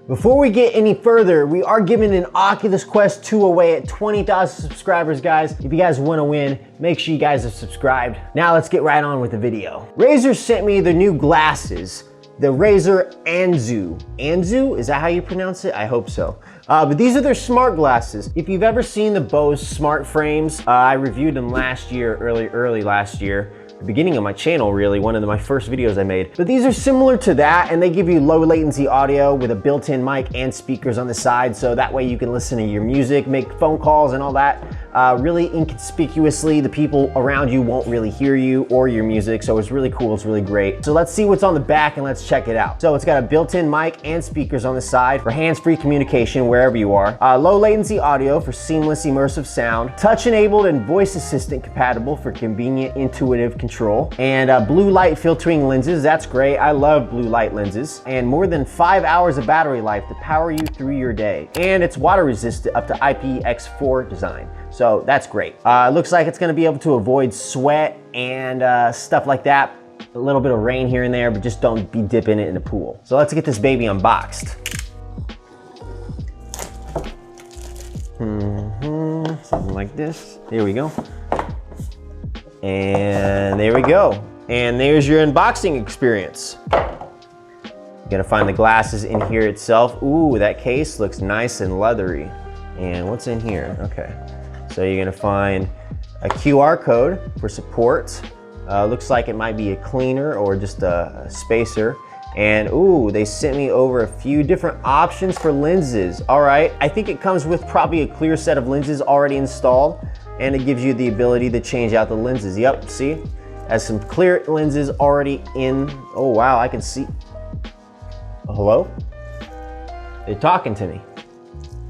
Before we get any further, we are giving an Oculus Quest 2 away at 20,000 subscribers, guys. If you guys want to win, make sure you guys are subscribed. Now let's get right on with the video. Razer sent me their new glasses, the Razer Anzu. Anzu? Is that how you pronounce it? I hope so. But these are their smart glasses. If you've ever seen the Bose smart frames, I reviewed them last year, early last year. The beginning of my channel, really, one of my first videos I made. But these are similar to that, and they give you low latency audio with a built-in mic and speakers on the side, so that way you can listen to your music, make phone calls and all that. Really inconspicuously, the people around you won't really hear you or your music, so it's really cool, it's really great. So let's see what's on the back and let's check it out. So it's got a built-in mic and speakers on the side for hands-free communication wherever you are. Low latency audio for seamless immersive sound. Touch-enabled and voice assistant compatible for convenient, intuitive control. And blue light filtering lenses, that's great. I love blue light lenses. And more than 5 hours of battery life to power you through your day. And it's water resistant up to IPX4 design. So that's great. It looks like it's gonna be able to avoid sweat and stuff like that. A little bit of rain here and there, but just don't be dipping it in the pool. So let's get this baby unboxed. Something like this. Here we go. And there we go. And there's your unboxing experience. You gotta find the glasses in here itself. Ooh, that case looks nice and leathery. And what's in here? Okay. So you're gonna find a QR code for support. Looks like it might be a cleaner or just a spacer. And ooh, they sent me over a few different options for lenses. All right, I think it comes with probably a clear set of lenses already installed, and it gives you the ability to change out the lenses. Yep, see? Has some clear lenses already in. Oh wow, I can see. Hello? They're talking to me.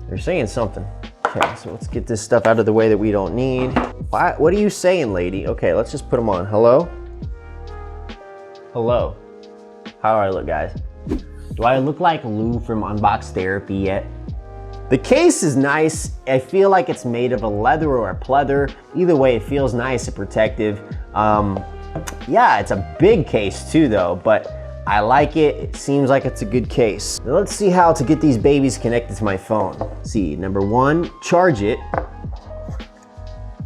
They're saying something. Okay, so let's get this stuff out of the way that we don't need. What are you saying, lady? Okay, let's just put them on. Hello? Hello. How do I look, guys? Do I look like Lou from Unbox Therapy yet? The case is nice. I feel like it's made of a leather or a pleather. Either way, it feels nice and protective. Yeah, it's a big case too though, but I like it. It seems like it's a good case. Now let's see how to get these babies connected to my phone. Let's see, number one, charge it.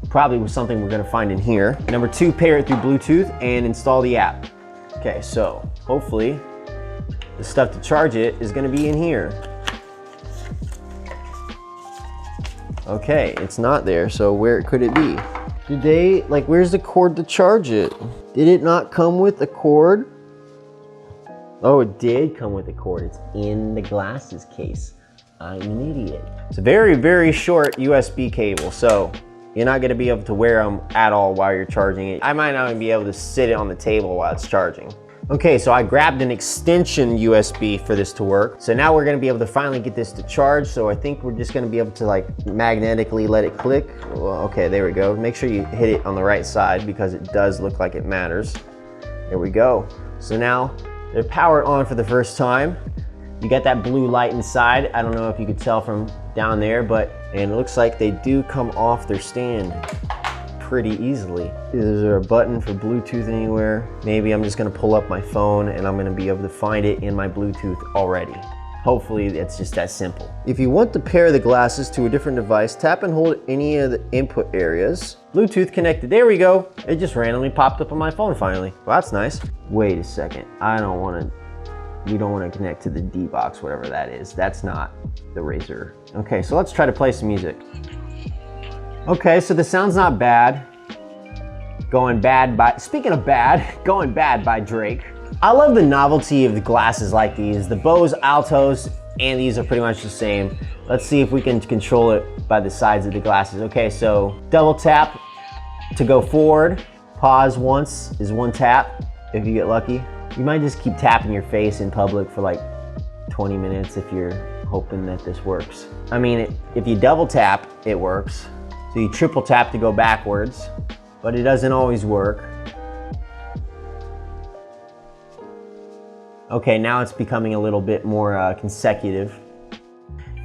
Probably was something we're gonna find in here. Number two, pair it through Bluetooth and install the app. Okay, so hopefully the stuff to charge it is gonna be in here. Okay, it's not there, so where could it be? Did they, like, where's the cord to charge it? Did it not come with the cord? Oh, it did come with the cord. It's in the glasses case. I'm an idiot. It's a very, very short USB cable, so you're not gonna be able to wear them at all while you're charging it. I might not even be able to sit it on the table while it's charging. Okay, so I grabbed an extension USB for this to work. So now we're gonna be able to finally get this to charge. So I think we're just gonna be able to like magnetically let it click. Well, okay, there we go. Make sure you hit it on the right side because it does look like it matters. There we go. So now they're powered on for the first time. You got that blue light inside. I don't know if you could tell from down there, and it looks like they do come off their stand pretty easily. Is there a button for Bluetooth anywhere? Maybe I'm just gonna pull up my phone and I'm gonna be able to find it in my Bluetooth already. Hopefully it's just that simple. If you want to pair the glasses to a different device, tap and hold any of the input areas. Bluetooth connected, there we go. It just randomly popped up on my phone finally. Well, that's nice. Wait a second, we don't wanna connect to the D box, whatever that is. That's not the Razer. Okay, so let's try to play some music. Okay, so the sound's not bad. Speaking of bad, Going Bad by Drake. I love the novelty of the glasses like these. The Bose Altos and these are pretty much the same. Let's see if we can control it by the sides of the glasses. Okay, so double tap to go forward. Pause once is one tap if you get lucky. You might just keep tapping your face in public for like 20 minutes if you're hoping that this works. I mean, if you double tap, it works. So you triple tap to go backwards, but it doesn't always work. Okay, now it's becoming a little bit more consecutive.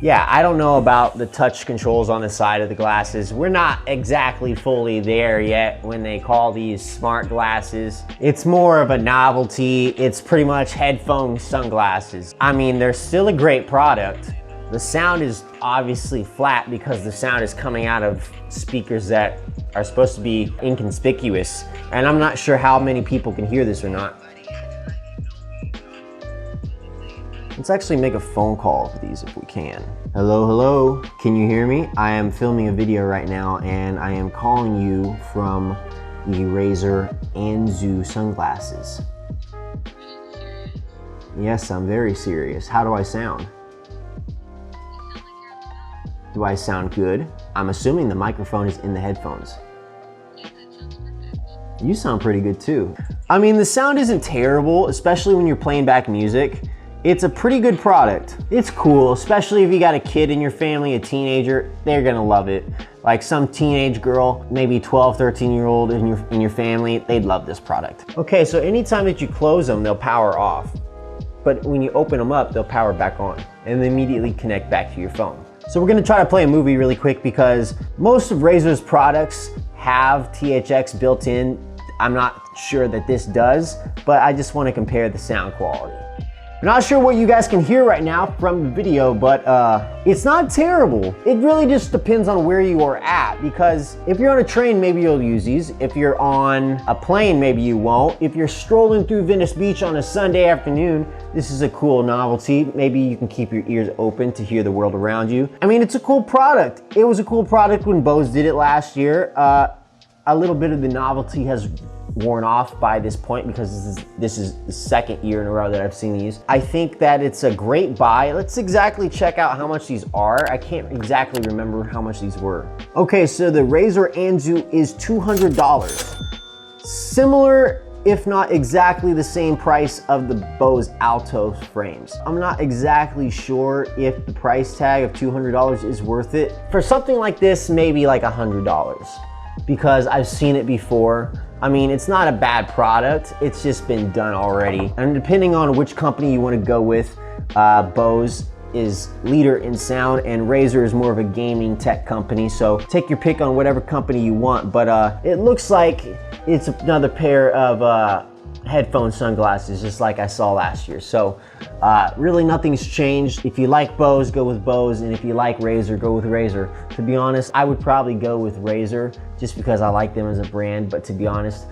Yeah, I don't know about the touch controls on the side of the glasses. We're not exactly fully there yet when they call these smart glasses. It's more of a novelty. It's pretty much headphone sunglasses. I mean, they're still a great product. The sound is obviously flat because the sound is coming out of speakers that are supposed to be inconspicuous. And I'm not sure how many people can hear this or not. Let's actually make a phone call for these if we can. Hello, hello. Can you hear me? I am filming a video right now and I am calling you from the Razer Anzu sunglasses. Yes, I'm very serious. How do I sound? Do I sound good? I'm assuming the microphone is in the headphones. You sound pretty good too. I mean, the sound isn't terrible, especially when you're playing back music. It's a pretty good product. It's cool, especially if you got a kid in your family, a teenager, they're gonna love it. Like some teenage girl, maybe 12, 13-year-old in your family, they'd love this product. Okay, so anytime that you close them, they'll power off. But when you open them up, they'll power back on and they immediately connect back to your phone. So we're gonna try to play a movie really quick because most of Razer's products have THX built in. I'm not sure that this does, but I just wanna compare the sound quality. I'm not sure what you guys can hear right now from the video, but it's not terrible. It really just depends on where you are at, because if you're on a train, maybe you'll use these. If you're on a plane, maybe you won't. If you're strolling through Venice Beach on a Sunday afternoon, this is a cool novelty. Maybe you can keep your ears open to hear the world around you. I mean, it's a cool product. It was a cool product when Bose did it last year. A little bit of the novelty has worn off by this point because this is the second year in a row that I've seen these. I think that it's a great buy. Let's exactly check out how much these are. I can't exactly remember how much these were. Okay, so the Razer Anzu is $200. Similar, if not exactly the same price of the Bose Alto frames. I'm not exactly sure if the price tag of $200 is worth it. For something like this, maybe like $100, because I've seen it before. I mean, it's not a bad product, it's just been done already. And depending on which company you want to go with, Bose is leader in sound and Razer is more of a gaming tech company. So take your pick on whatever company you want, but it looks like it's another pair of headphone sunglasses just like I saw last year. So really nothing's changed. If you like Bose, go with Bose, and if you like Razer, go with Razer. To be honest, I would probably go with Razer just because I like them as a brand, but to be honest,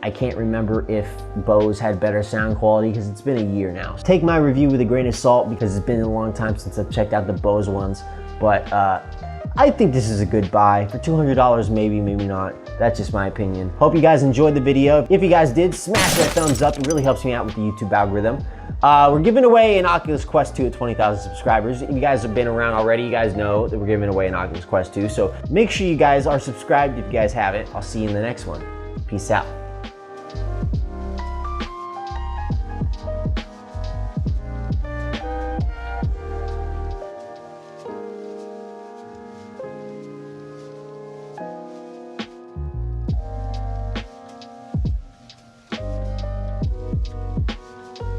I can't remember if Bose had better sound quality because it's been a year now. Take my review with a grain of salt because it's been a long time since I've checked out the Bose ones, but I think this is a good buy. For $200, maybe, maybe not. That's just my opinion. Hope you guys enjoyed the video. If you guys did, smash that thumbs up. It really helps me out with the YouTube algorithm. We're giving away an Oculus Quest 2 at 20,000 subscribers. If you guys have been around already, you guys know that we're giving away an Oculus Quest 2. So make sure you guys are subscribed if you guys haven't. I'll see you in the next one. Peace out.